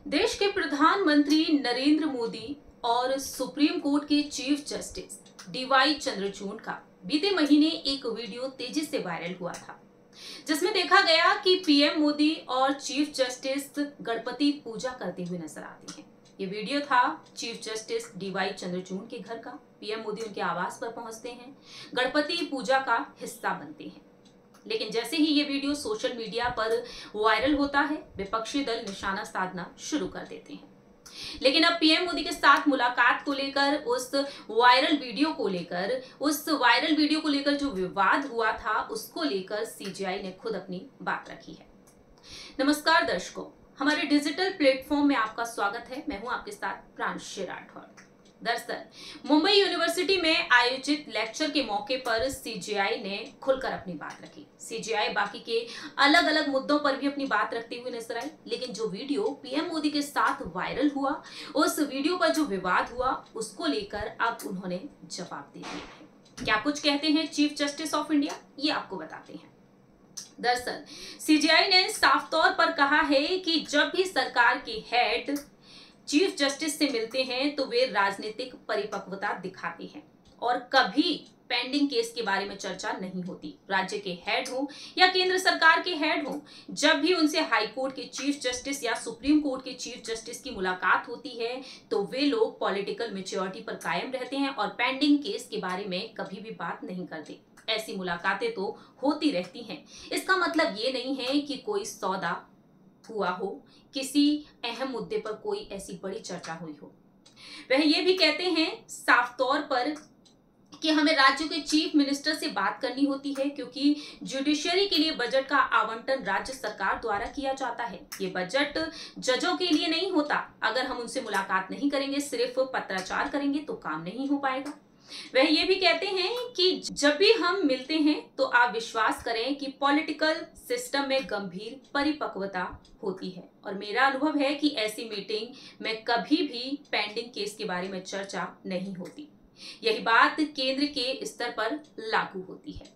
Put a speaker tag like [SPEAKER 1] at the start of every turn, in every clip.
[SPEAKER 1] देश के प्रधानमंत्री नरेंद्र मोदी और सुप्रीम कोर्ट के चीफ जस्टिस डीवाई चंद्रचूड़ का बीते महीने एक वीडियो तेजी से वायरल हुआ था, जिसमें देखा गया कि पीएम मोदी और चीफ जस्टिस गणपति पूजा करते हुए नजर आते हैं। ये वीडियो था चीफ जस्टिस डीवाई चंद्रचूड़ के घर का। पीएम मोदी उनके आवास पर पहुंचते हैं, गणपति पूजा का हिस्सा बनते हैं। लेकिन जैसे ही ये वीडियो सोशल मीडिया पर वायरल होता है, विपक्षी दल निशाना साधना शुरू कर देते हैं। लेकिन अब पीएम मोदी के साथ मुलाकात को लेकर, उस वायरल वीडियो को लेकर जो विवाद हुआ था, उसको लेकर सीजेआई ने खुद अपनी बात रखी है। नमस्कार दर्शकों, हमारे डिजिटल प्लेटफॉर्म में आपका स्वागत है। मैं हूं आपके साथ प्रांशु राठौर। दरअसल मुंबई यूनिवर्सिटी में आयोजित लेक्चर के मौके पर सीजेआई ने खुलकर अपनी बात रखी। सीजेआई बाकी के अलग अलग मुद्दों पर भी अपनी बात रखते हुए नजर आई, लेकिन जो वीडियो पीएम मोदी के साथ वायरल हुआ, उस वीडियो पर जो विवाद हुआ, उसको लेकर अब उन्होंने जवाब दे दिया है। क्या कुछ कहते हैं चीफ जस्टिस ऑफ इंडिया, ये आपको बताते हैं। दरअसल सीजेआई ने साफ तौर पर कहा है कि जब भी सरकार के हेड चीफ जस्टिस से मिलते हैं तो वे राजनीतिक परिपक्वता दिखाते हैं और कभी पेंडिंग केस के बारे में चर्चा नहीं होती। राज्य के हेड हो या केंद्र सरकार के हेड हो, जब भी उनसे हाई कोर्ट के चीफ जस्टिस या सुप्रीम कोर्ट के चीफ जस्टिस की मुलाकात होती है तो वे लोग पॉलिटिकल मैच्योरिटी पर कायम रहते हैं और पेंडिंग केस के बारे में कभी भी बात नहीं करते। ऐसी मुलाकातें तो होती रहती हैं। इसका मतलब ये नहीं है कि कोई सौदा हुआ हो, किसी अहम मुद्दे पर कोई ऐसी बड़ी चर्चा हुई हो। वह ये भी कहते हैं साफ तौर पर कि हमें राज्यों के चीफ मिनिस्टर से बात करनी होती है, क्योंकि जुडिशरी के लिए बजट का आवंटन राज्य सरकार द्वारा किया जाता है। ये बजट जजों के लिए नहीं होता। अगर हम उनसे मुलाकात नहीं करेंगे, सिर्फ पत्राचार करेंगे तो काम नहीं हो पाएगा। वह ये भी कहते हैं कि जब भी हम मिलते हैं तो आप विश्वास करें कि पॉलिटिकल सिस्टम में गंभीर परिपक्वता होती है और मेरा अनुभव है कि ऐसी मीटिंग में कभी भी पेंडिंग केस के बारे में चर्चा नहीं होती। यही बात केंद्र के स्तर पर लागू होती है।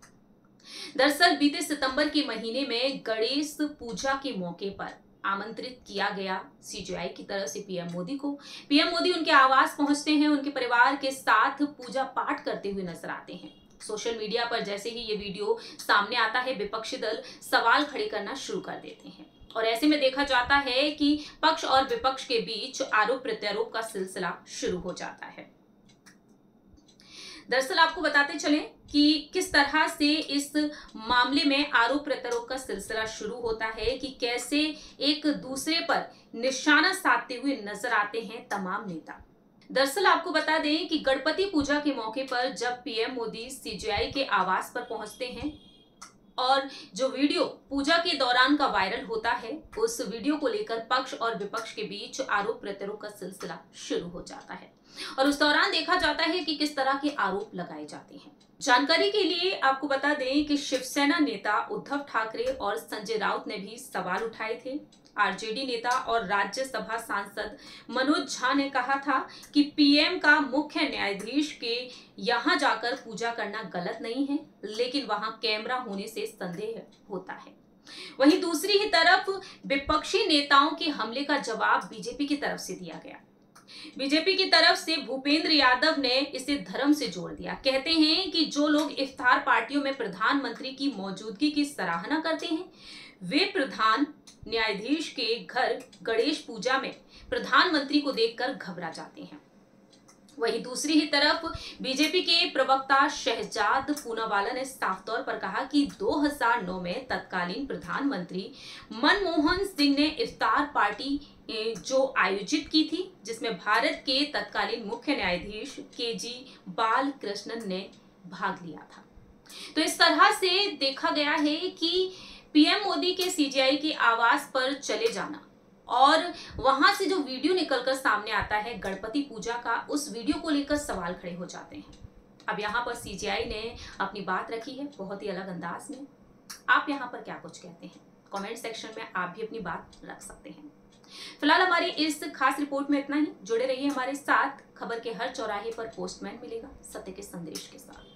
[SPEAKER 1] दरअसल बीते सितंबर के महीने में गणेश पूजा के मौके पर आमंत्रित किया गया सीजेआई की तरफ से पीएम मोदी को। पीएम मोदी उनके आवास पहुंचते हैं, उनके परिवार के साथ पूजा पाठ करते हुए नजर आते हैं। सोशल मीडिया पर जैसे ही ये वीडियो सामने आता है, विपक्षी दल सवाल खड़े करना शुरू कर देते हैं और ऐसे में देखा जाता है कि पक्ष और विपक्ष के बीच आरोप प्रत्यारोप का सिलसिला शुरू हो जाता है। दरअसल आपको बताते चलें कि किस तरह से इस मामले में आरोप प्रत्यारोप का सिलसिला शुरू होता है, कि कैसे एक दूसरे पर निशाना साधते हुए नजर आते हैं तमाम नेता। दरअसल आपको बता दें कि गणपति पूजा के मौके पर जब पीएम मोदी सीजेआई के आवास पर पहुंचते हैं और जो वीडियो पूजा के दौरान का वायरल होता है, उस वीडियो को लेकर पक्ष और विपक्ष के बीच आरोप प्रत्यारोप का सिलसिला शुरू हो जाता है और उस दौरान देखा जाता है कि किस तरह के आरोप लगाए जाते हैं। जानकारी के लिए आपको बता दें कि शिवसेना नेता उद्धव ठाकरे और संजय राउत ने भी सवाल उठाए थे। आरजेडी नेता और राज्यसभा सांसद मनोज झा ने कहा था कि पीएम का मुख्य न्यायाधीश के यहां जाकर पूजा करना गलत नहीं है, लेकिन वहां कैमरा होने से संदेह होता है। वहीं दूसरी ही तरफ विपक्षी नेताओं के हमले का जवाब बीजेपी की तरफ से दिया गया। बीजेपी की तरफ से भूपेंद्र यादव ने इसे धर्म से जोड़ दिया। कहते हैं कि जो लोग इफ्तार पार्टियों में प्रधानमंत्री की मौजूदगी की सराहना करते हैं, वे प्रधान न्यायाधीश के घर गणेश पूजा में प्रधानमंत्री को देखकर घबरा जाते हैं। वहीं दूसरी ही तरफ बीजेपी के प्रवक्ता शहजाद पूनावाला ने साफ तौर पर कहा कि 2009 में तत्कालीन प्रधानमंत्री मनमोहन सिंह ने इफ्तार पार्टी जो आयोजित की थी, जिसमें भारत के तत्कालीन मुख्य न्यायाधीश केजी बालकृष्णन ने भाग लिया था। तो इस तरह से देखा गया है कि पीएम मोदी के सीजेआई के आवास पर चले जाना और वहां से जो वीडियो निकलकर सामने आता है गणपति पूजा का, उस वीडियो को लेकर सवाल खड़े हो जाते हैं। अब यहाँ पर सीजेआई ने अपनी बात रखी है बहुत ही अलग अंदाज में। आप यहाँ पर क्या कुछ कहते हैं? कमेंट सेक्शन में आप भी अपनी बात रख सकते हैं। फिलहाल हमारी इस खास रिपोर्ट में इतना ही। जुड़े रहिए हमारे साथ। खबर के हर चौराहे पर पोस्टमैन मिलेगा सत्य के संदेश के साथ।